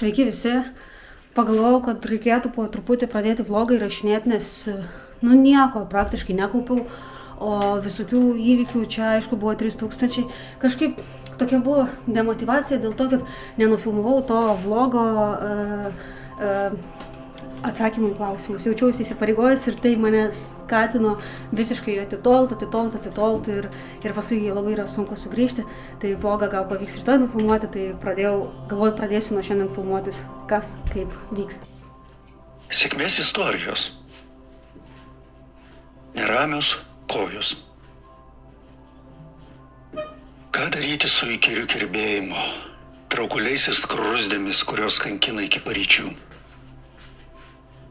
Sveiki visi. Pagalvojau, kad reikėtų po truputį pradėti vlogą įrašinėti, nes nieko praktiškai nekaupiau, o visokių įvykių čia aišku buvo 3000. Kažkaip tokia buvo demotyvacija dėl to, kad nenufilmavau to vlogo atsakymų į klausimus. Jaučiausi įsipareigojęs ir tai mane skatino visiškai atitolt ir paskui labai yra sunku sugrįžti. Tai vlogą gal pavyks rytoj nufilmuoti, tai galvoju pradėsiu nuo šiandien filmuotis, kas kaip vyksta. Sėkmės istorijos. Neramios kojos. Ką daryti su įkyriu kirbėjimu, traukuliais ir skrusdėmis, kurios kankina iki paryčių?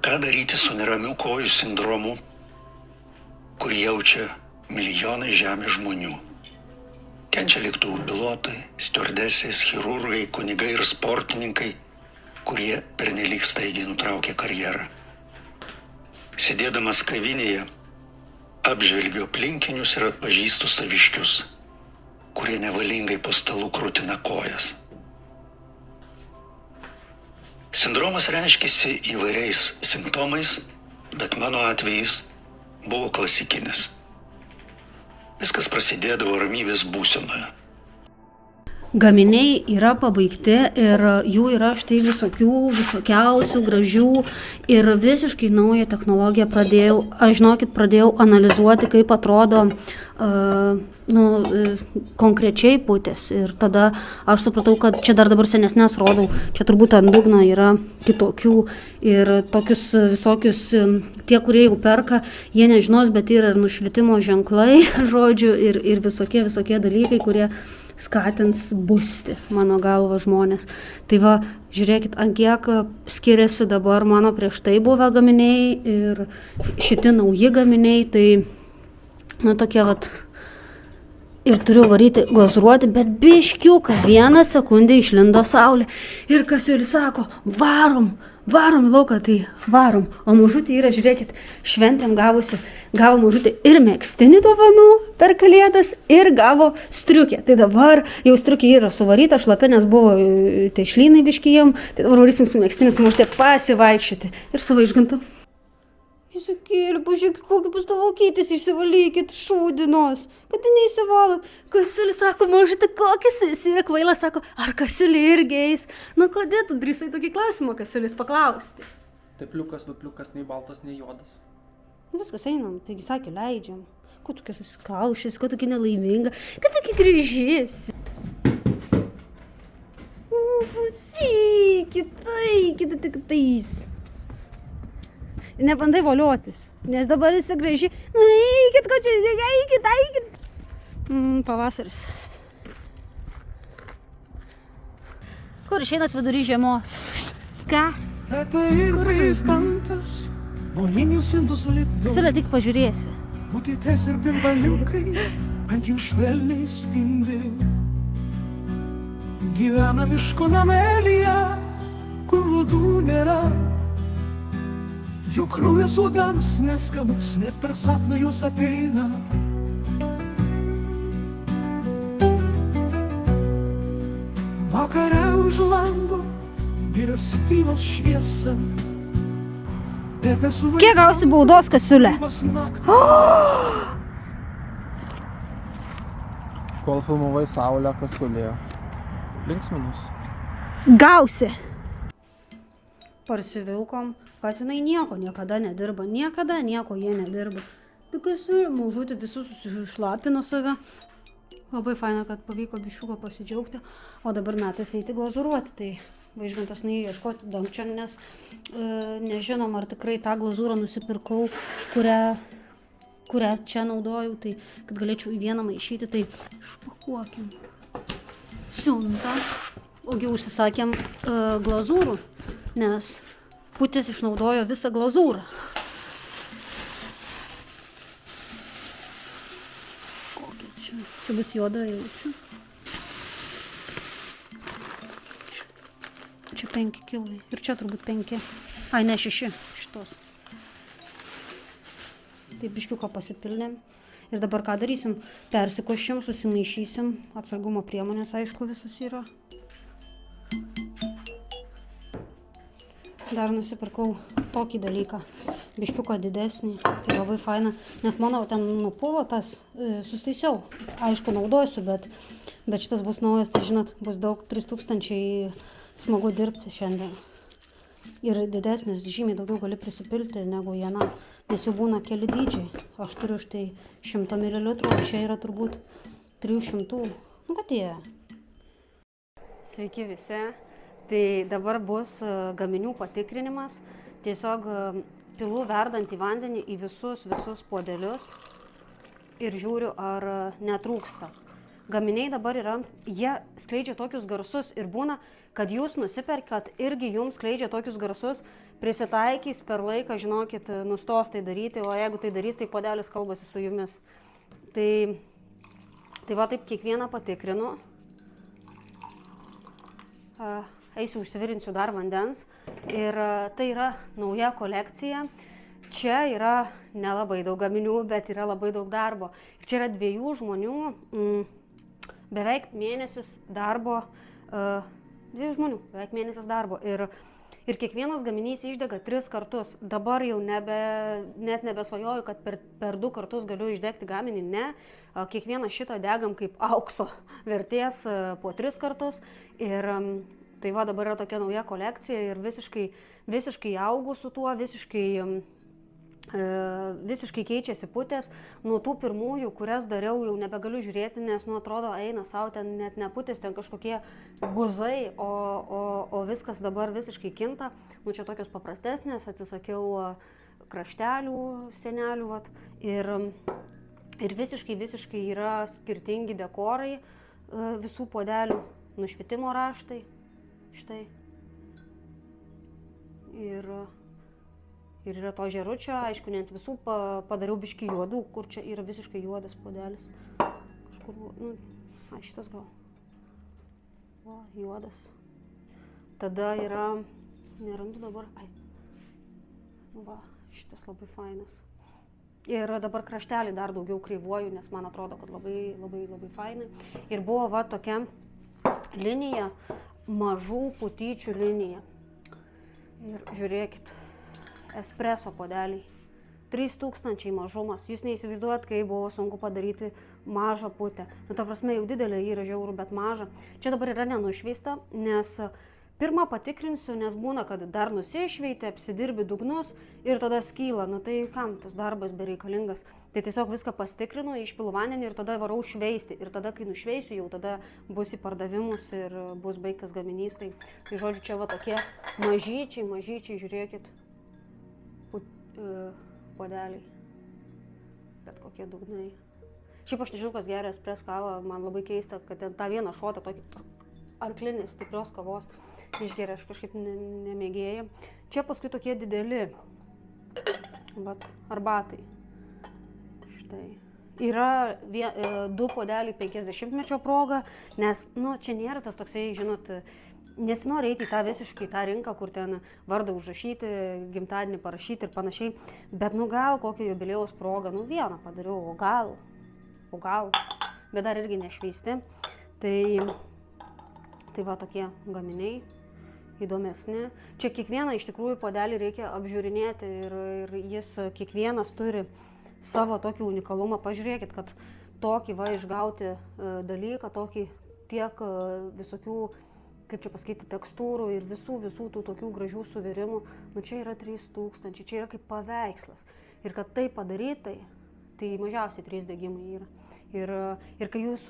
Ką daryti su neramių kojų sindromu, kurį jaučia milijonai žemės žmonių? Kenčia lėktuvų pilotai, stiuardesės, chirurgai, kunigai ir sportininkai, kurie pernelyg staigiai nutraukė karjerą. Sėdėdamas kavinėje, apžvelgiu aplinkinius ir atpažįstu saviškius, kurie nevalingai po stalu krūtina kojas. Sindromas reiškėsi įvairiais simptomais, bet mano atvejis buvo klasikinis. Viskas prasidėdavo ramybės būsenoje. Gaminiai yra pabaigti ir jų yra štai visokiausių, gražių ir visiškai naują technologiją pradėjau analizuoti, kaip atrodo konkrečiai putės. Ir tada aš supratau, kad čia dar dabar senesnės rodau, čia turbūt ant dugno yra kitokių ir tokius visokius, tie, kurie jau perka, jie nežinos, bet yra ir nušvitimo ženklai, žodžiu, ir visokie dalykai, kurie skatins busti, mano galva, žmonės. Tai va, žiūrėkit, ant kiek skiriasi dabar mano prieš tai buvę gaminiai ir šiti nauji gaminiai, tai tokie vat. Ir turiu varyti glazūruoti, bet biškiuką, 1 sekundę išlindo saulė. Ir Kasiulis sako, varom į lauką, tai varom. O mažutė yra, žiūrėkit, šventėm gavo mažutė ir megztinį dovanų per kalėdas ir gavo striukę. Tai dabar jau striukė yra suvaryta, šlapė, nes buvo tešlynai biškijom, tai dabar varysim su megztiniu, su mažutė pasivaikščioti ir su vaižgantu. Įsukėlė, pažiūrėkit, kokį bus tavo kytis, išsivalykit šūdinos, kad neįsivalot. Kasiulis sako, mažutė, kokis esi, ir kvailas sako, ar Kasiulį irgi eis? Kodėl tu drįsai tokį klausimą, Kasiulis, paklausti? Tai pliukas, nei baltas, nei juodas. Viskas einam, taigi sakė, leidžiam. Ko tokia susikaušęs, ko tokia nelaiminga, kad tokia grįžėsi. Taigi, tik tais. Nebandai voliotis, nes dabar esi graži. Eikit, ko čia, eikit. Pavasaris. Kur išeinat vidury žiemos? Ką? Kasiulė, tik pažiūrėsi. Putitės ir bimbaliukai ant jų švelniai spindi. Gyvena miško namelyje, kur uodų nėra. Jų kraujas uodams neskanus, net per sapną juos ateina. Vakare už lango birio stylos šviesa. Kiek gausi baudos, Kasiulė? Kol filmavai saulę, Kasiulė. Linksminus. Gausi. Parsivilkom, kad jinai niekada nedirba, niekada nieko jie nedirba. Tai Kasiulė, mažutė, visus susišlapino save. Labai faina, kad pavyko biščiuko pasidžiaugti, o dabar metas eiti glazūruoti. Tai vaižgantas nuėjo ieškoti dangčio, nes nežinom, ar tikrai tą glazūrą nusipirkau, kurią čia naudojau, tai kad galėčiau į vieną maišyti, tai išpakuokim siuntą. Ogi užsisakėm glazūrų, nes putės išnaudojo visą glazūrą. Kokia čia? Čia bus juoda jaučiu. Čia 5 kilai. Ir čia turbūt 5. Ai, ne, 6 šitos. Taip biškiuką pasipilnėm. Ir dabar ką darysim? Persikošim, susimaišysim. Atsargumo priemonės, aišku, visas yra. Dar nusipirkau tokį dalyką, biškiuką didesnį, tai labai faina, nes mano ten nupuvo tas, sustaisiau, aišku naudosiu, bet šitas bus naujas, tai žinot, bus daug 3000, smagu dirbti šiandien. Ir didesnis, žymiai daugiau gali prisipilti negu viena, nes jau būna keli dydžiai, aš turiu štai 100 ml, čia yra turbūt 300, nu kad jie. Sveiki visi. Tai dabar bus gaminių patikrinimas. Tiesiog pilu verdantį vandenį į visus puodelius ir žiūriu, ar netrūksta. Gaminiai dabar yra, jie skleidžia tokius garsus ir būna, kad jūs nusiperkat, irgi jums skleidžia tokius garsus, prisitaikys per laiką, žinokit, nustos tai daryti, o jeigu tai darys, tai puodelis kalbasi su jumis. Tai va taip kiekvieną patikrinu. Eisiu užsivirinsiu dar vandens ir tai yra nauja kolekcija. Čia yra nelabai daug gaminių, bet yra labai daug darbo. Ir čia yra 2 žmonių, beveik mėnesis darbo, 2 žmonių, beveik mėnesis darbo. Ir kiekvienas gaminys išdega 3 kartus. Dabar jau net nebesvajoju, kad per 2 kartus galiu išdegti gaminį, ne. Kiekvieną šitą degam kaip aukso vertės po 3 kartus. Ir tai va dabar yra tokia nauja kolekcija ir visiškai augu su tuo, visiškai keičiasi putės. Nuo tų pirmųjų, kurias dariau, jau nebegaliu žiūrėti, nes atrodo eina savo, ten net ne putės, ten kažkokie guzai, o viskas dabar visiškai kinta. Čia tokios paprastesnės, atsisakiau kraštelių, senelių, vat, ir visiškai yra skirtingi dekorai visų puodelių, nušvitimo raštai. Štai. Ir yra to žėručio, aišku, net visų padariau biškį juodų, kur čia yra visiškai juodas puodelis. Kažkur, šitas gal. Va, juodas. Tada yra, nerandu dabar, va, šitas labai fainas. Ir dabar kraštelį dar daugiau kreivuoju, nes man atrodo, kad labai fainai. Ir buvo va tokia linija, mažų putyčių linija. Ir žiūrėkit, espreso puodeliai. 3000 mažumas. Jūs neįsivaizduojat, kaip buvo sunku padaryti mažą putę. Ta prasme, jau didelė yra žiaurų, bet maža. Čia dabar yra nenušveista, nes pirmą patikrinsiu, nes būna, kad dar nusišveiti, apsidirbi dugnus ir tada skyla. Tai kam tas darbas bereikalingas? Tai tiesiog viską pasitikrinu, išpilu vandenį ir tada varau šveisti. Ir tada, kai nušveisiu, jau tada bus į pardavimus ir bus baigtas gaminys. Tai žodžiu, čia va tokie mažyčiai, žiūrėkit, puodeliai. Bet kokie dugnai. Šiaip aš nežinau, kas geria espresso kavą, man labai keista, kad ten tą vieną šotą, tokį arklinį stiprios kavos išgeria, aš kažkaip nemėgėja. Čia paskui tokie dideli, vat, arbatai. Štai. Yra 2 puodeliai 50-mečio proga, nes, čia nėra tas toksai, žinot, nesinori eiti į tą visiškai tą rinką, kur ten vardą užrašyti, gimtadienį parašyti ir panašiai, bet gal kokio jubiliejaus proga, vieną padariau, o gal, bet dar irgi nešveisti. Tai va tokie gaminiai, įdomesni. Čia kiekvieną iš tikrųjų puodelį reikia apžiūrinėti ir jis kiekvienas turi savo tokį unikalumą. Pažiūrėkit, kad tokį išgauti dalyką, tokį tiek visokių, kaip čia pasakyti, tekstūrų ir visų tų tokių gražių suvirimų. Čia yra 3000, čia yra kaip paveikslas. Ir kad tai padarytai, tai mažiausiai 3 degimai yra. Ir kai jūs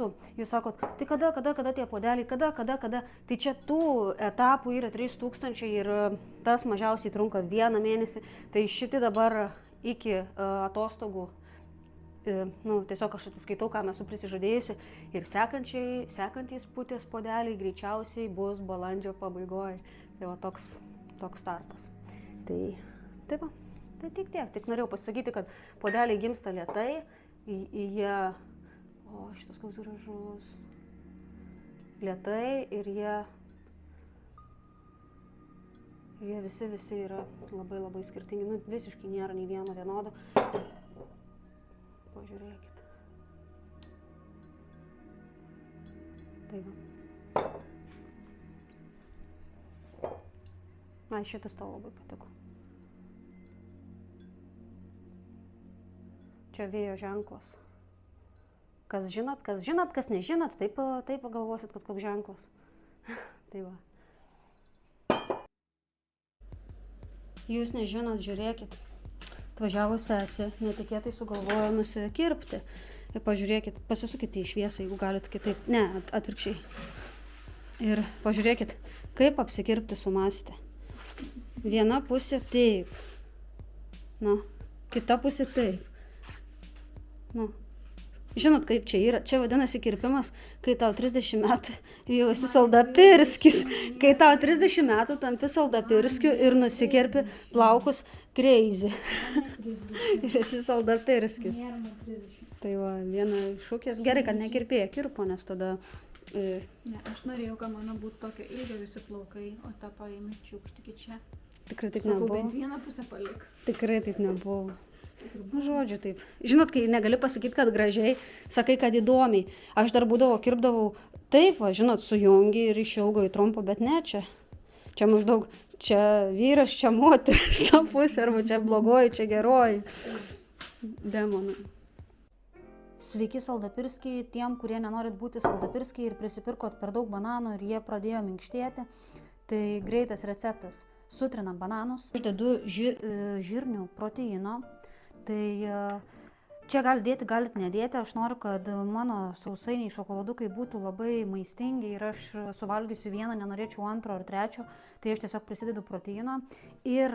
sakot, tai kada tie puodeliai, kada, tai čia tų etapų yra 3000 ir tas mažiausiai trunka 1 mėnesį. Tai šiti dabar iki atostogų, tiesiog aš atsiskaitau, ką esu prisižadėjusi. Ir sekantys putės puodeliai greičiausiai bus balandžio pabaigoje. Tai va toks startas. Tai va, tai tik norėjau pasakyti, kad puodeliai gimsta lėtai, jie... O, šitas koks gražus. Lėtai ir jie visi yra labai skirtingi. Visiškai nėra nei vieno vienodo. Pažiūrėkit. Tai va. Ai, šitas tau labai patiko. Čia vėjo ženklas. Kas žinot, kas nežinot, taip pagalvosit, kad koks ženklas. Tai va. Jūs nežinot, žiūrėkit. Atvažiavo sesė, netikėtai sugalvojo nusikirpti. Ir pažiūrėkit, pasisukite į šviesą, jeigu galit kitaip. Ne, atvirkščiai. Ir pažiūrėkit, kaip apsikirpti sumąstė. Viena pusė taip. Na, kita pusė taip. Na. Žinot, kaip čia yra? Čia vadinasi kirpimas, kai tau 30 metų jau esi saldapirskis. Kai tau 30 metų tampi saldapirskiu ir nusikirpi plaukus crazy. Ir esi saldapirskis. Tai va, viena šūkės. Gerai, kad nekirpėja kirpo, nes tada... Ne, aš norėjau, kad mano būtų tokio ilgio visi plaukai, o tą paėmė čiūkšt iki čia. Tikrai taip Sakau, nebuvo. bent vieną pusę palik. Tikrai taip nebuvo. Nu, žodžiu, taip. Žinot, kai negali pasakyti, kad gražiai, sakai, kad įdomiai. Aš dar kirpdavau taip, va, žinot, sujungi ir iš ilgo į trumpą, bet ne čia. Čia maždaug, čia vyras, čia moteris, ta pusė, arba čia blogoji, čia geroji. Demonai. Sveiki saldapirskiai, tiem, kurie nenorit būti saldapirskiai ir prisipirkot per daug bananų ir jie pradėjo minkštėti. Tai greitas receptas. Sutrinam bananus. Aš dedu žirnių proteino. Tai čia galite dėti, galite nedėti. Aš noriu, kad mano sausainiai šokoladukai būtų labai maistingi ir aš suvalgysiu vieną, nenorėčiau antro ar trečio. Tai aš tiesiog prisidedu proteino ir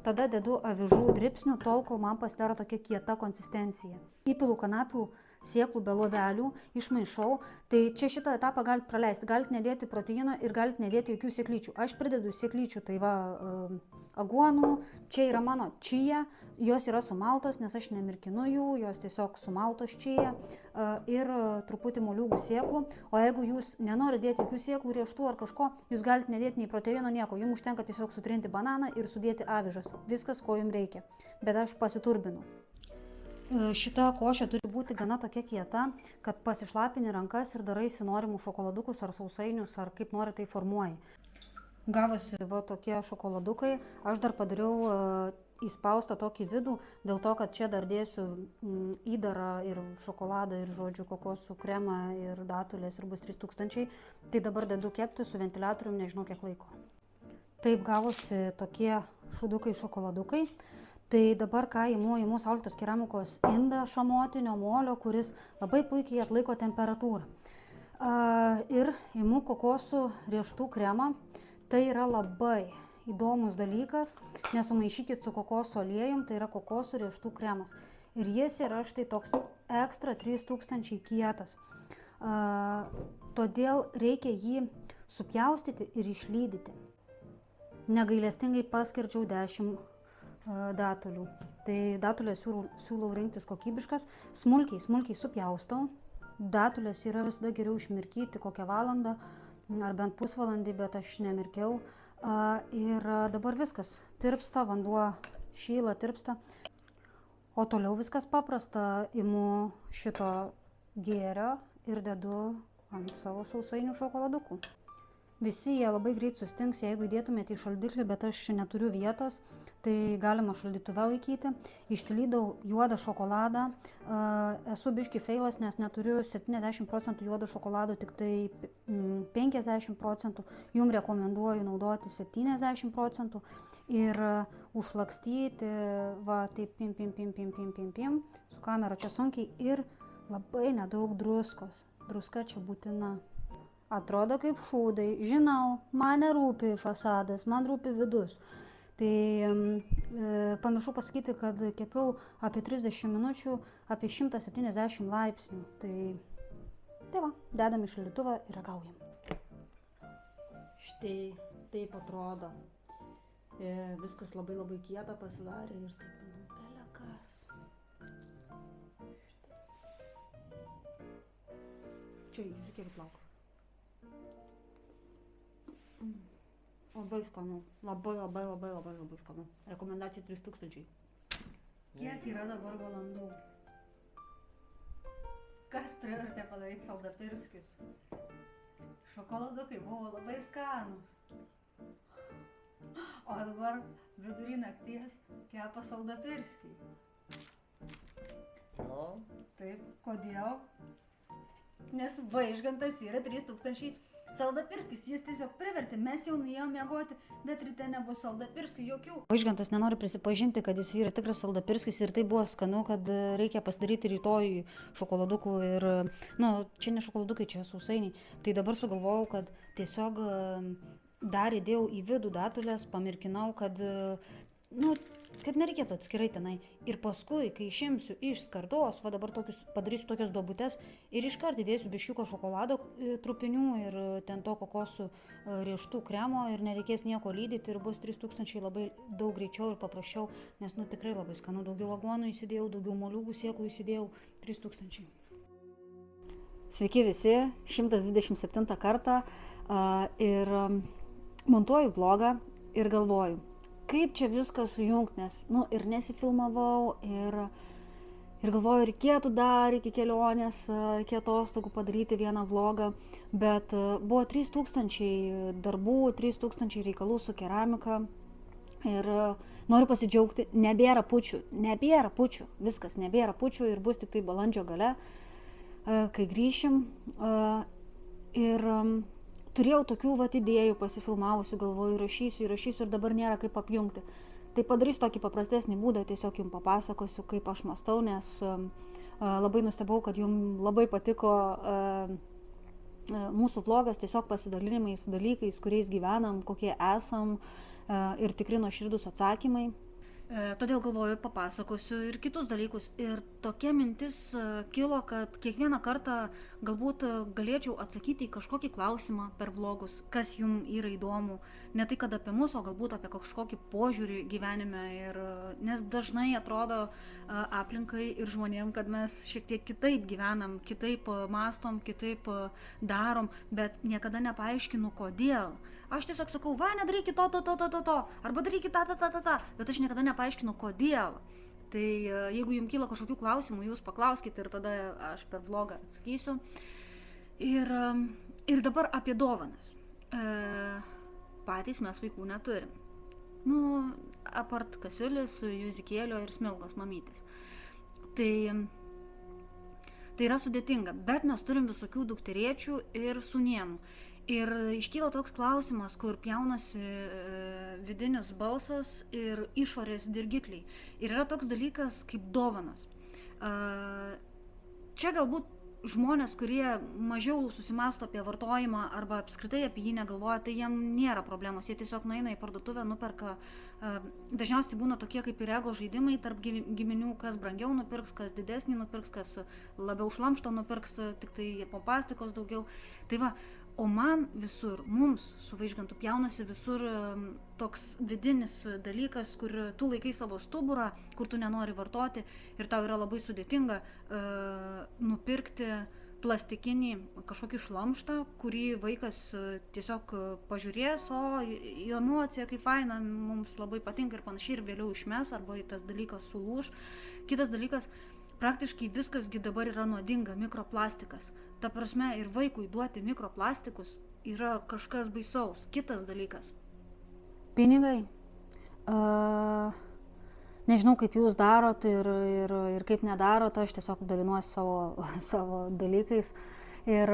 tada dedu avižų dribsnių, tol, kol man pasidaro tokia kieta konsistencija. Įpilu kanapių sėklų be luobelių, išmaišau. Tai čia šitą etapą galite praleisti. Galite nedėti proteino ir galite nedėti jokių sėklyčių. Aš pridedu sėklyčių, tai va, aguonų. Čia yra mano čija. Jos yra sumaltos, nes aš nemirkinu jų. Jos tiesiog sumaltos čija. Ir truputį moliūgų sėklų. O jeigu jūs nenorite dėti jokių sėklų, riešutų ar kažko, jūs galite nedėti nei proteino, nieko. Jums užtenka tiesiog sutrinti bananą ir sudėti avižas. Viskas, ko jums reikia. Bet aš pasiturbinu. Šita košė turi būti gana tokia kieta, kad pasišlapini rankas ir daraisi norimus šokoladukus ar sausainius, ar kaip nori tai formuoji. Gavosi va tokie šokoladukai. Aš dar padariau įspaustą tokį vidų, dėl to, kad čia dar dėsiu įdarą ir šokoladą, ir žodžiu kokosų kremą, ir datulės, ir bus 3000. Tai dabar dedu kepti su ventiliatorium, nežinau kiek laiko. Taip gavosi tokie šūdukai šokoladukai. Tai dabar ką imu saulėtos keramikos indą šamotinio molio, kuris labai puikiai atlaiko temperatūrą. Ir imu kokosų riešutų kremą. Tai yra labai įdomus dalykas, nesumaišykit su kokosų aliejum, tai yra kokosų riešutų kremas. Ir jis yra štai toks ekstra 3000 kietas. Todėl reikia jį supjaustyti ir išlydyti. Negailestingai paskerdžiau 10 datulių. Tai datulės siūlau rinktis kokybiškas, smulkiai supjaustau. Datulės yra visada geriau išmirkyti kokią valandą ar bent pusvalandį, bet aš nemirkiau. Ir dabar viskas tirpsta, vanduo šyla, tirpsta. O toliau viskas paprasta. Imu šito gėrio ir dedu ant savo sausainių šokoladukų. Visi jie labai greit sustings, jeigu įdėtumėte į šaldiklį, bet aš neturiu vietos, tai galima šaldytuve laikyti. Išsilydau juodą šokoladą. Esu biški feilas, nes neturiu 70% juodo šokolado, tik tai 50%. Jums rekomenduoju naudoti 70% ir užlakstyti, va, taip pim, su kamera čia sunkiai ir labai nedaug druskos. Druska čia būtina. Atrodo kaip šūdai. Žinau, man nerūpi fasadas, man rūpi vidus. Tai pamiršau pasakyti, kad kepiau apie 30 minučių, apie 170 laipsnių. Tai va, dedam į šaldytuvą ir ragaujam. Štai taip atrodo. Viskas labai kieta pasidarė ir taip, belekas. Čia įsikėri plauką. Labai skanu. Labai skanu. Rekomendacija 3000. Kiek yra dabar valandų? Kas privertė padaryti saldapirskius? Šokoladukai buvo labai skanus. O dabar vidury nakties kepa saldapirskį. Jo. Taip, kodėl? Nes Vaižgantas yra 3000 saldapirskis, jis tiesiog privertė, mes jau nuėjom miegoti, bet ryte nebuvo saldapirskių jokių. Vaižgantas nenori prisipažinti, kad jis yra tikras saldapirskis ir tai buvo skanu, kad reikia pasidaryti rytoj šokoladukų ir, čia ne šokoladukai, čia sausainiai. Tai dabar sugalvojau, kad tiesiog dar įdėjau į vidų datulės, pamirkinau, kad nereikėtų atskirai tenai. Ir paskui, kai išimsiu iš skardos, va dabar padarysiu tokias duobutes ir iškart įdėsiu biškiuką šokolado trupinių ir ten to kokosų riešutų kremo ir nereikės nieko lydyti ir bus 3000 labai daug greičiau ir paprasčiau, nes tikrai labai skanu. Daugiau aguonų įsidėjau, daugiau moliūgų sėklų įsidėjau, 3000. Sveiki visi, 127 kartą ir montuoju vlogą ir galvoju, kaip čia viską sujungt, nes ir nesifilmavau ir galvoju, reikėtų dar iki kelionės, iki atostogų padaryti vieną vlogą, bet buvo 3000 darbų, 3000 reikalų su keramika ir noriu pasidžiaugti, nebėra pučių, viskas, nebėra pučių ir bus tik tai balandžio gale, kai grįšim ir turėjau tokių idėjų pasifilmavusių, galvoju, įrašysiu ir dabar nėra kaip apjungti. Tai padarysiu tokį paprastesnį būdą, tiesiog jums papasakosiu, kaip aš mąstau, nes labai nustebau, kad jums labai patiko mūsų vlogas, tiesiog pasidalinimais dalykais, kuriais gyvenam, kokie esam ir tikri nuoširdūs atsakymai. Todėl galvoju, papasakosiu ir kitus dalykus. Ir tokia mintis kilo, kad kiekvieną kartą galbūt galėčiau atsakyti į kažkokį klausimą per vlogus, kas jums yra įdomu. Ne tai, kad apie mus, o galbūt apie kažkokį požiūrį gyvenime. Nes dažnai atrodo aplinkai ir žmonėm, kad mes šiek tiek kitaip gyvenam, kitaip mąstom, kitaip darom, bet niekada nepaaiškinu, kodėl. Aš tiesiog sakau, nedarykit to, arba darykit tą, bet aš niekada nepaaiškinu, kodėl. Tai jeigu jums kyla kažkokių klausimų, jūs paklauskite ir tada aš per vlogą atsakysiu. Ir dabar apie dovanas. Patys mes vaikų neturim. Apart Kasiulis, Juzikėlio ir Smilgos mamytės. Tai yra sudėtinga, bet mes turim visokių dukterėčių ir sūnėnų. Ir iškyla toks klausimas, kur pjaunasi vidinis balsas ir išorės dirgikliai. Ir yra toks dalykas kaip dovanas. Čia galbūt žmonės, kurie mažiau susimąsto apie vartojimą arba apskritai apie jį negalvoja, tai jiem nėra problemos. Jie tiesiog nueina į parduotuvę, nuperka. Dažniausiai būna tokie kaip ir ego žaidimai tarp giminių, kas brangiau nupirks, kas didesnį nupirks, kas labiau šlamšto nupirks, tik tai pompastikos daugiau. Tai va, o man visur, mums su Vaižgantu pjaunasi visur toks vidinis dalykas, kur tu laikai savo stuburą, kur tu nenori vartoti ir tau yra labai sudėtinga nupirkti plastikinį kažkokį šlamštą, kurį vaikas tiesiog pažiūrės, o į emociją, kaip faina, mums labai patinka ir panašiai, ir vėliau išmes, arba tas dalykas sulūž. Kitas dalykas, praktiškai viskas dabar yra nuodinga, mikroplastikas. Ta prasme, ir vaikui duoti mikroplastikus yra kažkas baisaus. Kitas dalykas. Pinigai. Nežinau, kaip jūs darot ir kaip nedarot, aš tiesiog dalinuosi savo dalykais. Ir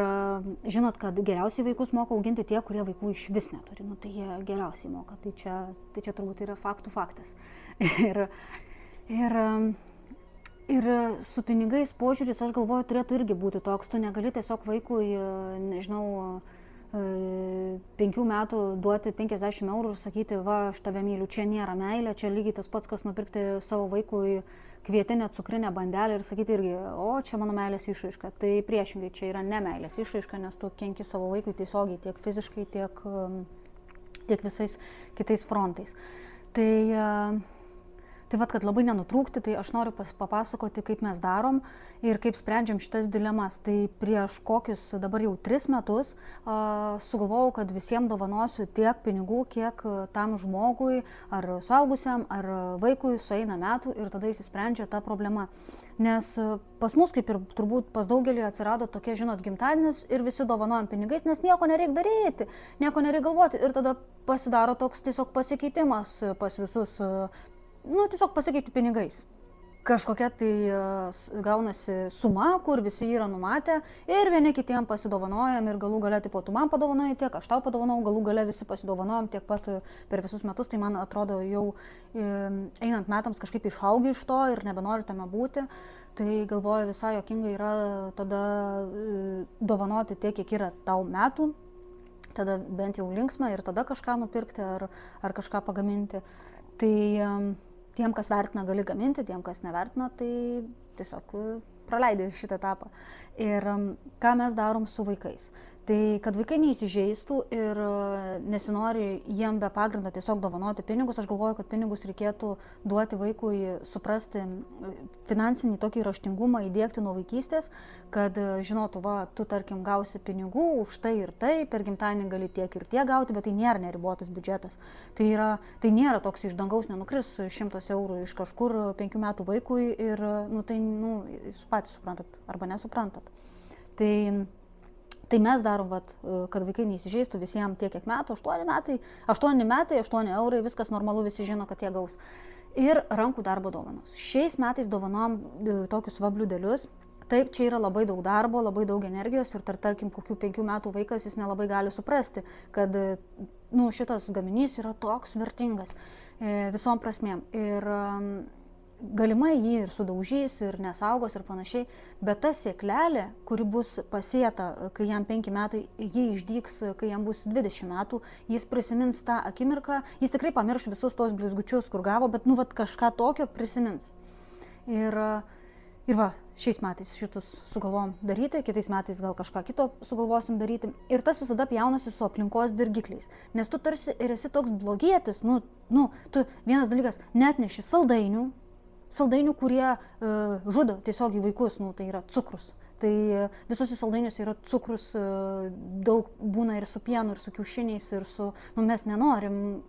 žinot, kad geriausiai vaikus moka auginti tie, kurie vaikų iš vis neturi. Tai jie geriausiai moka. Tai čia turbūt yra faktas. Ir su pinigais požiūris, aš galvoju, turėtų irgi būti toks. Tu negali tiesiog vaikui, 5 metų duoti 50 eurų ir sakyti, va, aš tave myliu, čia nėra meilė, čia lygiai tas pats, kas nupirkti savo vaikui kvietinę cukrinę bandelę ir sakyti irgi, o čia mano meilės išraiška. Tai priešingai, čia yra ne meilės išraiška, nes tu kenki savo vaikui tiesiogiai, tiek fiziškai, tiek visais kitais frontais. Tai vat, kad labai nenutrūkti, tai aš noriu papasakoti, kaip mes darom ir kaip sprendžiam šitas dilemas. Tai prieš kokius dabar jau 3 metus sugalvojau, kad visiems dovanosiu tiek pinigų, kiek tam žmogui, ar suaugusiam, ar vaikui sueina metų ir tada įsisprendžia ta problema. Nes pas mus, kaip ir turbūt pas daugelį, atsirado tokie, žinot, gimtadienis ir visi dovanojam pinigais, nes nieko nereikia daryti, nieko nereikia galvoti ir tada pasidaro toks tiesiog pasikeitimas pas visus, tiesiog pasikeiti pinigais. Kažkokia tai gaunasi suma, kur visi yra numatę ir vieni kitiem pasidovanojam ir galų gale, tipo, tu man padovanojai tiek, aš tau padovanojau, galų gale visi pasidovanojam tiek pat per visus metus, tai man atrodo jau einant metams kažkaip išaugi iš to ir nebenori tame būti. Tai galvoju, visai juokinga yra tada dovanoti tiek, kiek yra tau metų, tada bent jau linksma ir tada kažką nupirkti ar kažką pagaminti. Tai tiem, kas vertina, gali gaminti, tiem, kas nevertina, tai tiesiog praleidai šitą etapą. Ir ką mes darom su vaikais? Tai kad vaikai neįsižeistų ir nesinori jiem be pagrindo tiesiog dovanoti pinigus, aš galvoju, kad pinigus reikėtų duoti vaikui suprasti finansinį tokį raštingumą, įdiegti nuo vaikystės, kad žinotų, va, tu tarkim gausi pinigų už tai ir tai, per gimtadienį gali tiek ir tiek gauti, bet tai nėra neribotas biudžetas. Tai nėra toks iš dangaus nenukris 100 eurų iš kažkur 5 metų vaikui ir jūs patys suprantat arba nesuprantat. Tai mes darom, kad vaikai neįsižeistų visiems tiek, kiek metų, 8 metai, 8 eurai, viskas normalu, visi žino, kad jie gaus. Ir rankų darbo dovanos. Šiais metais dovanom tokius bliūdelius. Taip, čia yra labai daug darbo, labai daug energijos ir tarkim, kokių 5 metų vaikas jis nelabai gali suprasti, kad šitas gaminys yra toks vertingas visom prasmėm. Ir galimai jį ir sudaužys, ir nesaugos, ir panašiai, bet ta sėklelė, kuri bus pasėta, kai jam 5 metai, jį išdygs, kai jam bus 20 metų, jis prisimins tą akimirką, jis tikrai pamirš visus tos blizgučius, kur gavo, bet kažką tokio prisimins. Ir va, šiais metais šitus sugalvom daryti, kitais metais gal kažką kito sugalvosim daryti. Ir tas visada pjaunasi su aplinkos dirgikliais, nes tu tarsi ir esi toks blogietis, tu vienas dalykas neatneši saldainių, kurie žudo tiesiog į vaikus, tai yra cukrus. Tai visuose saldainiuose yra cukrus, daug būna ir su pienu, ir su kiaušiniais, ir su, mes nenorim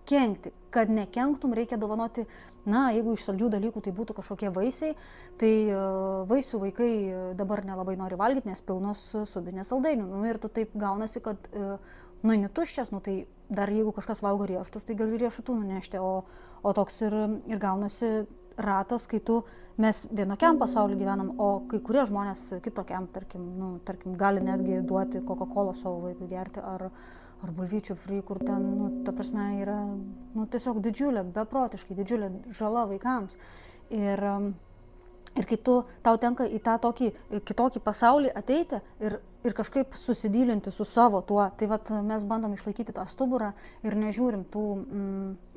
kenkti. Kad nekenktum, reikia dovanoti, jeigu iš saldžių dalykų tai būtų kažkokie vaisiai, tai vaisių vaikai dabar nelabai nori valgyti, nes pilnos subinės saldainių. Ir tu taip gaunasi, kad netuščias, tai dar jeigu kažkas valgo riešutus, tai gali riešutų nunešti, o toks ir gaunasi ratas, kai mes vienokiam pasauliu gyvenam, o kai kurie žmonės kitokiam, tarkim, gali netgi duoti Coca-Cola savo vaikui gerti, ar bulvyčių free, kur ten, ta prasme, yra tiesiog didžiulė, beprotiškai didžiulė žala vaikams. Ir kai tau tenka į tą tokį kitokį pasaulį ateiti ir kažkaip susidylinti su savo tuo, tai mes bandom išlaikyti tą stuburą ir nežiūrim tų,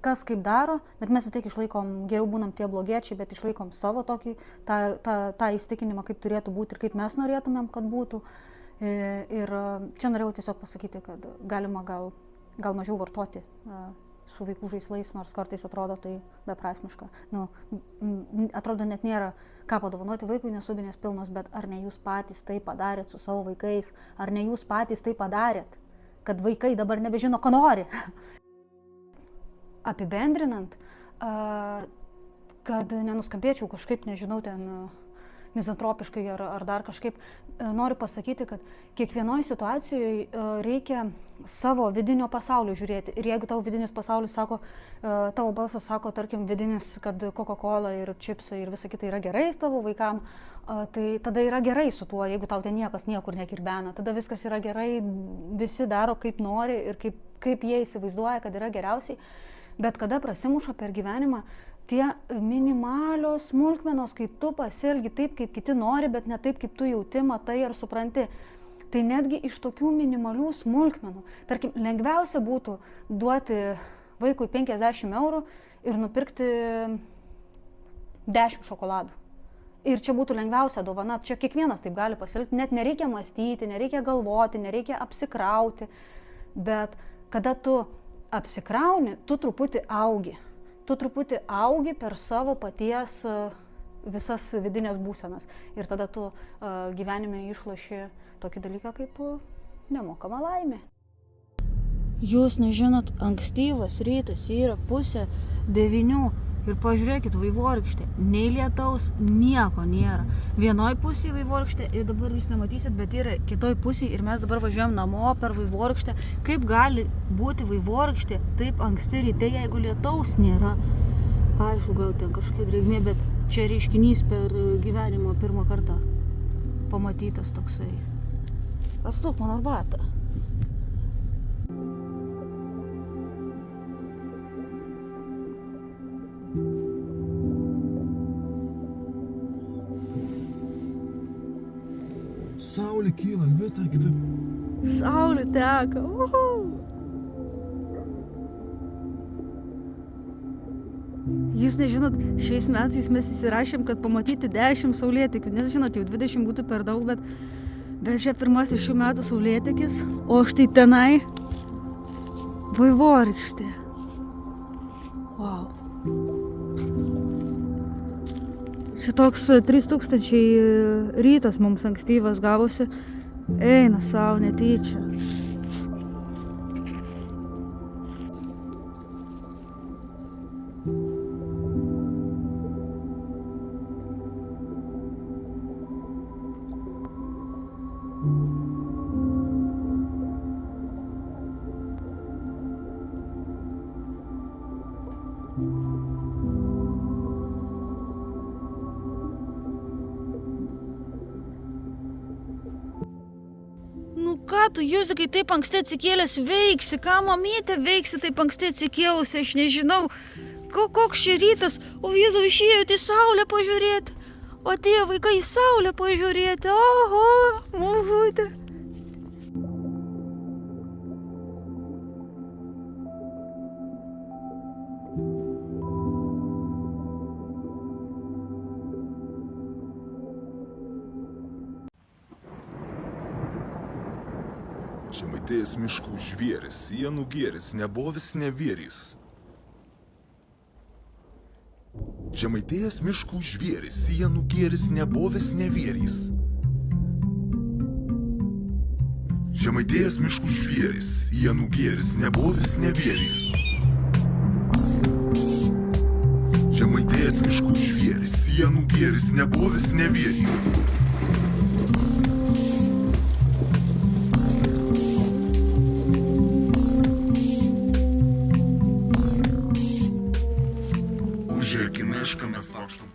kas kaip daro, bet mes vis tiek išlaikom, geriau būnam tie blogiečiai, bet išlaikom savo tokį, tą įsitikinimą, kaip turėtų būti ir kaip mes norėtumėm, kad būtų. Ir čia norėjau tiesiog pasakyti, kad galima gal mažiau vartoti su vaikų žaislais, nors kartais atrodo tai beprasmiška. Atrodo net nėra ką padovanoti vaikui, nes subinės pilnos, bet ar ne jūs patys tai padarėt su savo vaikais, ar ne jūs patys tai padarėt, kad vaikai dabar nebežino, ko nori. Apibendrinant, kad nenuskambėčiau kažkaip, nežinau, ten mizantropiškai ar dar kažkaip, noriu pasakyti, kad kiekvienoje situacijoje reikia savo vidinio pasaulio žiūrėti. Ir jeigu tavo vidinis pasaulis sako, tavo balsas sako, tarkim, vidinis, kad Coca-Cola ir čipsai ir visa kita yra gerai tavo vaikam, tai tada yra gerai su tuo, jeigu tau ten niekas niekur nekirbena. Tada viskas yra gerai, visi daro kaip nori ir kaip jie įsivaizduoja, kad yra geriausiai. Bet kada prasimuša per gyvenimą tie minimalios smulkmenos, kai tu pasielgi taip, kaip kiti nori, bet ne taip, kaip tu jauti, matai ar supranti. Tai netgi iš tokių minimalių smulkmenų. Tarkim, lengviausia būtų duoti vaikui 50 eurų ir nupirkti 10 šokoladų. Ir čia būtų lengviausia dovana. Čia kiekvienas taip gali pasielgti. Net nereikia mąstyti, nereikia galvoti, nereikia apsikrauti. Bet kada tu apsikrauni, tu truputį augi. tu truputį augi per savo paties visas vidinės būsenas. Ir tada tu gyvenime išloši tokį dalyką kaip nemokama laimė. Jūs nežinot, ankstyvas rytas yra 8:30 ir pažiūrėkit Vaivorykštė, nei lietaus, nieko nėra. Vienoj pusėje Vaivorykštė ir dabar jūs nematysit, bet yra kitoj pusėje ir mes dabar važiuojam namo per Vaivorykštę. Kaip gali būti Vaivorykštė taip anksti ryte, jeigu lietaus nėra? Aišku, gal ten kažkokia drėgmė, bet čia reiškinys per gyvenimą pirmą kartą pamatytas toksai. Atstok man arbatą. Saulė kyla, Alvita, kitaip. Saulė teka. Jūs nežinot, šiais metais mes įsirašėm, kad pamatyti 10 saulėtekių. Nes žinot, jau 20 būtų per daug, bet čia pirmasis šių metų saulėtekis. O štai tenai Vaivorykštė. Wow. Šitoks 3000 rytas mums ankstyvas gavosi. Eina sau netyčia. Nu ką tu, Juzikai, taip anksti atsikėlęs veiksi? Ką mamytė veiksi taip anksti atsikėlusi? Aš nežinau. Koks čia rytas? O Jėzau, išėjote į saulę pažiūrėti. O tie vaikai į saulę pažiūrėti. Oho, mažutė. Žemaitijos miškų žvėris, sienų gėris, nebovis nevėris. Žemaitijos miškų žvėris, sienų gėris, nebovis nevėris. Žemaitijos miškų žvėris, sienų gėris, nebovis nevėris. Žemaitijos miškų žvėris, sienų gėris, nebovis nevėris. Užėki mišką mes vaikštom.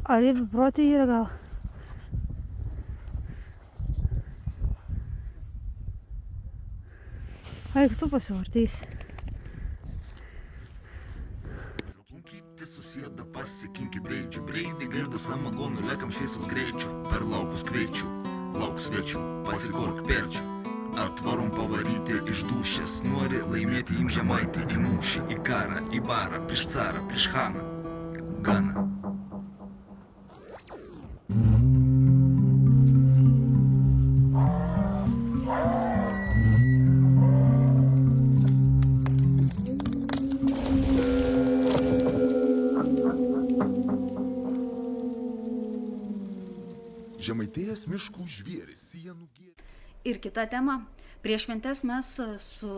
Ar ir beprotė yra gal? Eik, tu pasivartysi. Plaukyti susėda, pasikinki breidžių, breidį girdą samagonų, lekam šviesos greičių, per laukus kviečių, lauks svečių, pasikork perčių. Atvarom pavaryti iš dūšės, nori laimėti im Žemaitį į mūšį, į karą, į barą, prieš carą, prieš chaną. Gana. Žemaitijos miškų žvėris, sienų gėris. Ir kita tema. Prieš šventes mes su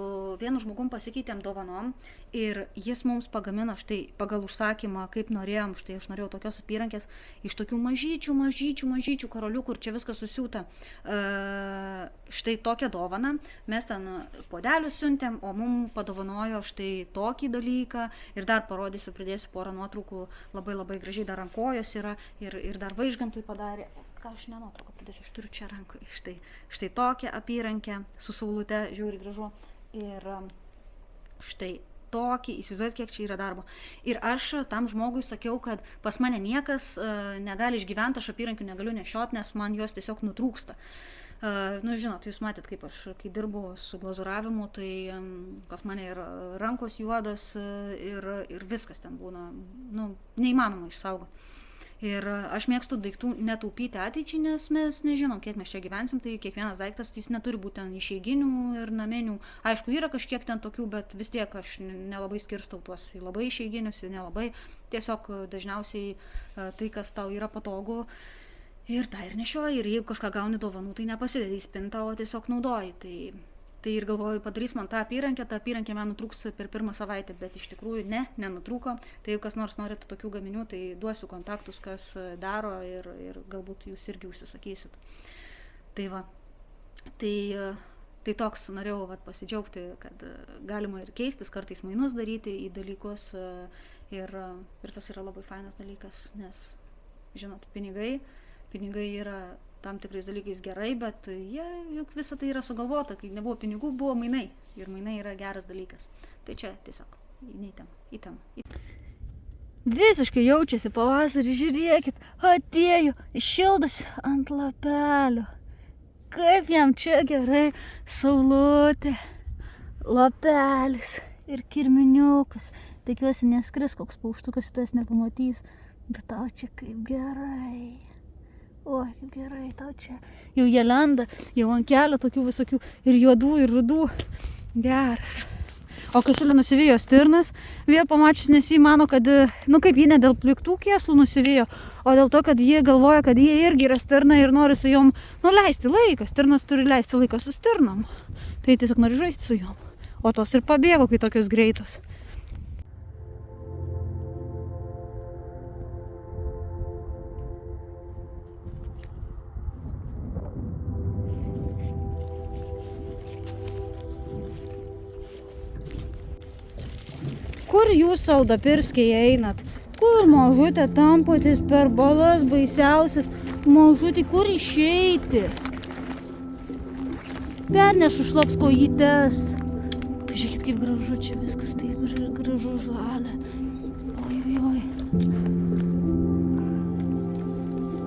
vienu žmogum pasikeitėm dovanom ir jis mums pagamino štai pagal užsakymą, kaip norėjom, štai aš norėjau tokios apyrankės, iš tokių mažyčių karoliukų, kur čia viskas susiūta. Štai tokią dovaną, mes ten podelius siuntėm, o mums padovanojo štai tokį dalyką ir dar parodysiu, pridėsiu porą nuotraukų, labai gražiai dar ant kojos yra ir dar Vaižgantui padarė. Gal aš nenuotrauką pridėsiu, aš turiu čia rankoje. Štai tokią apyrankę su saulute, žiūri gražu. Ir štai tokį, įsivaizduojat, kiek čia yra darbo. Ir aš tam žmogui sakiau, kad pas mane niekas negali išgyventi, aš apyrankių negaliu nešiot, nes man jos tiesiog nutrūksta. Žinot, jūs matėt, kaip aš, kai dirbu su glazūravimu, tai pas mane ir rankos juodos ir viskas ten būna, neįmanoma išsaugoti. Ir aš mėgstu daiktų netaupyti ateičiai, nes mes nežinom, kiek mes čia gyvensim, tai kiekvienas daiktas jis neturi būti ten išeiginių ir namenių. Aišku, yra kažkiek ten tokių, bet vis tiek aš nelabai skirstau tuos į labai išeiginius, į nelabai. Tiesiog dažniausiai tai, kas tau yra patogu, ir tą ir nešioji. Ir jeigu kažką gauni dovanų, tai nepasidedi į spintą, o tiesiog naudoji. Tai ir galvoju, padarys man tą apyrankę man nutrūks per pirmą savaitę, bet iš tikrųjų nenutrūko. Tai jeigu kas nors norite tokių gaminių, tai duosiu kontaktus, kas daro ir galbūt jūs irgi užsisakysit. Tai va, tai toks norėjau pasidžiaugti, kad galima ir keistis, kartais mainus daryti į dalykus ir tas yra labai fainas dalykas, nes, žinot, pinigai yra tam tikrais dalykais gerai, bet juk visa tai yra sugalvota, kai nebuvo pinigų, buvo mainai. Ir mainai yra geras dalykas. Tai čia tiesiog į temą. Visiškai jaučiasi pavasarį, žiūrėkit, atėjo, šildosi ant lapelio. Kaip jam čia gerai, saulutė, lapelis ir kirminiukas. Tikiuosi neskris, koks paukštukas tas nepamatys, bet tau čia kaip gerai. Oi, kaip gerai tau čia. Jau jie lenda, jau ant kelio tokių visokių ir juodų, ir rudų. Geras. O Kasulė nusivijo stirnas, vėl pamačius, nes jį mano, kad, kaip jį ne dėl pliktų kėslų nusivijo, o dėl to, kad jie galvoja, kad jie irgi yra stirna ir nori su jom, leisti laiką. Stirnas turi leisti laiką su stirnam. Tai tiesiog nori žaisti su jom. O tos ir pabėgo, kai tokios greitos. Kur jūs, Saudapirskiai, einat? Kur, mažutė, tampatės per balas baisiausias? Mažutė, kur išeiti? Pernešu šlaps kojytes. Pažiūrėkit, kaip gražu čia viskas, taip gražu žalia. Oi.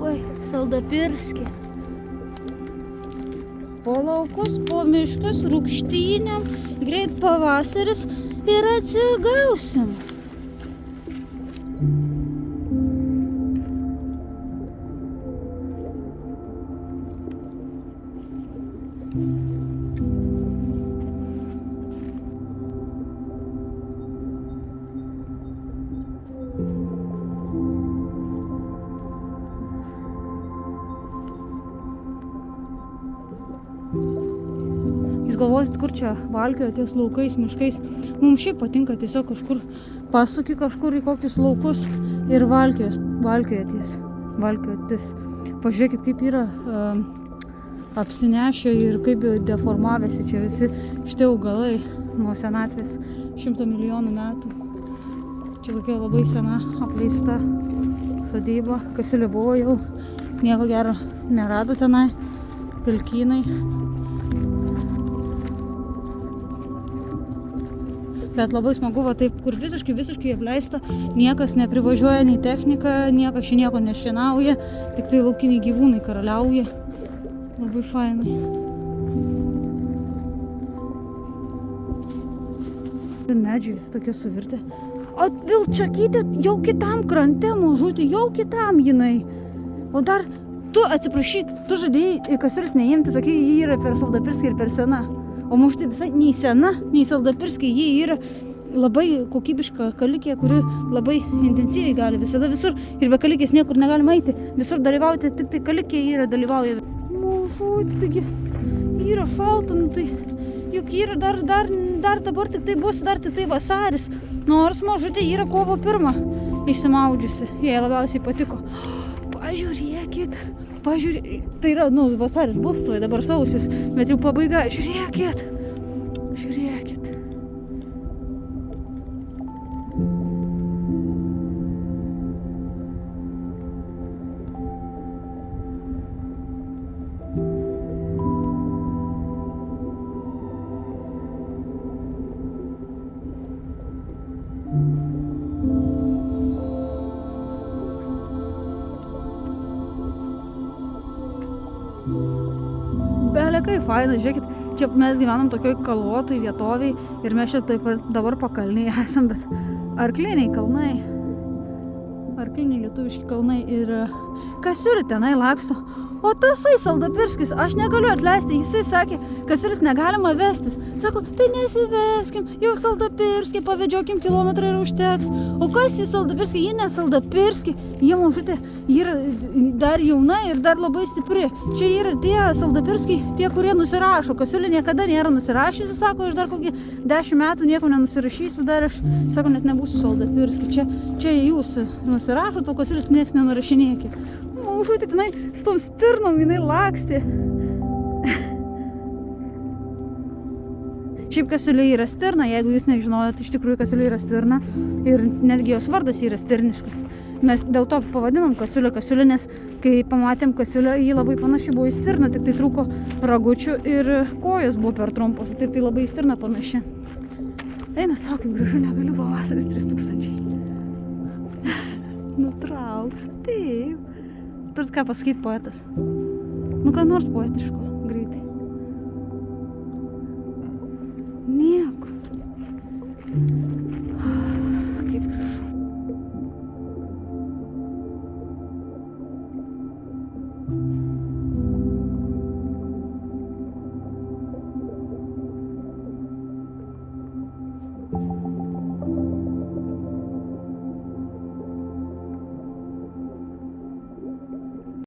Oi, Saudapirski. Po laukus, po miškus, rūgštynėm, greit pavasaris. Ir atsigausim. Jūs galvosit, kur čia valkioja ties laukais, miškais. Mums šiaip patinka tiesiog kažkur pasuki kažkur į kokius laukus ir valkioja ties. Pažiūrėkit, kaip yra apsinešę ir kaip deformavėsi čia visi šitie augalai nuo senatvės 100 milijonų metų. Čia tokia labai sena apleista sodyba. Kasulė buvo jau, nieko gero nerado tenai, pelkynai. Bet labai smagu, taip, kur visiškai apleista, niekas neprivažiuoja, nei technika, niekas čia nieko nešienauja, tik tai laukiniai gyvūnai karaliauja. Labai fainai. Medžiai visi tokie suvirtę. O vilčakytė jau kitam krante, mažutė, jau kitam jinai. O dar, tu atsiprašyk, tu žadėjai Kasiulis neimti, sakai, jį yra per Saudapirskį ir per sena. O mažutė visai nei sena, nei Saudapirskį, jie yra labai kokybiška kalikė, kuri labai intensyviai gali visada visur ir be kalikės niekur negalima eiti. Visur dalyvauti, tik tai kalikė yra dalyvauja. Mažutė, taigi yra šalta, nu tai juk yra dar dabar tik tai bus, dar tik tai vasaris. Nors mažutė yra kovo 1 išsimaudžiusi, jai labiausiai patiko. Pažiūrėkit, tai yra, nu, vasaris bus, tuoj dabar sausis, bet jau pabaiga, žiūrėkit. Belekai faina, žiūrėkit, čia mes gyvenam tokioj kalvotoj vietoviai ir mes čia taip dabar pakalniai esam, bet arkliniai kalnai, arkliniai lietuviški kalnai ir Kasiulė tenai laksto. O tasai Saldapirskis, aš negaliu atleisti, jisai sakė, Kasiulis negalima vestis. Sako, tai nesiveskim, jau Saldapirskį, pavedžiokim kilometrą ir užteks. O kas į Saldapirskį, ji ne Saldapirskį, jie mažutė, yra dar jauna ir dar labai stipri. Čia yra tie Saldapirskiai, tie, kurie nusirašo. Kasiulė niekada nėra nusirašysi, sako, aš dar kokį 10 metų nieko nenusirašysiu, dar aš, sako, net nebūsiu Saldapirskį. Čia jūs nusirašot, o Kasiulis nieks nenurašinėkit. Mažutė, tenai su tom stirnom jinai lakstė. Šiaip Kasiulė yra stirna, jeigu jūs nežinojot, iš tikrųjų Kasiulė yra stirna ir netgi jos vardas yra stirniškas. Mes dėl to pavadinom Kasiulė, nes kai pamatėm Kasiulę, ji labai panaši buvo į stirną, tik tai trūko ragučių ir kojos buvo per trumpos, tik tai labai į stirną panaši. Eina, sako, kaip gražu, negaliu, pavasaris 3000. Nutrauks, taip. Turit ką pasakyti poetas? Nu, ką nors poetiško.